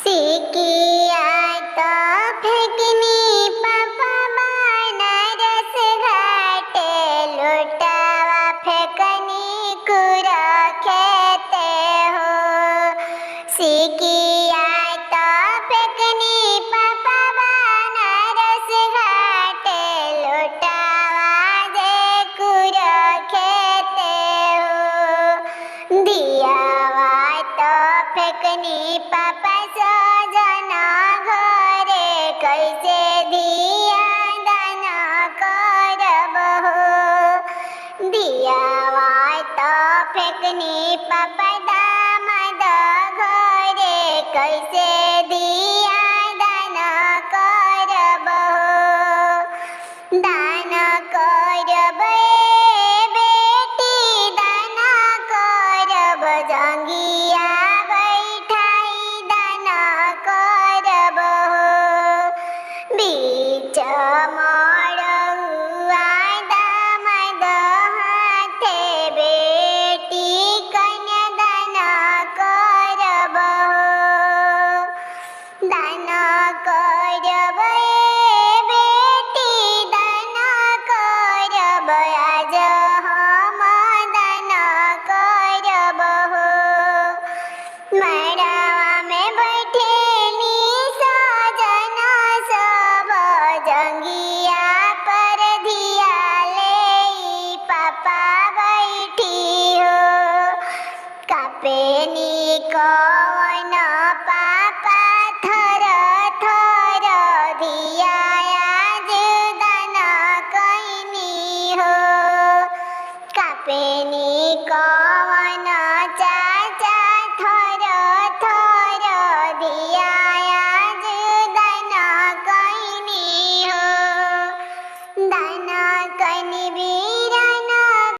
सिकिया तो फेंकनी पापा बनारस घाटे लुटावा फेंकनी कुरा खेते हो। सिकिया तो फेंकनी पापा बनारस घाटे लुटावा जे कुरा खेते हो। दिया तो फेंकनी पापा सजना घरे कैसे दिया दाना करब हो। दिया तो फेंकनी पापा दामाद घरे कैसे दिया दाना करब हो। दाना करब बेटी दाना करब जंगिया बैठाई दाना करब हो। बीच मड़ुआ दामाद हाथे बेटी कन्या दाना करब हो। दाना करब बेटी दाना करब आज हम दाना करब हो। मड़वा में बैठेली सजना सब जंगिया पर धिया ले पापा बैठी हो। कापेनी कौन पापा थर थर धिया आज दाना कैनी हो। कापेनी कौन चाचा थर थर धिया आज दाना कैनी हो। दाना कैनी भी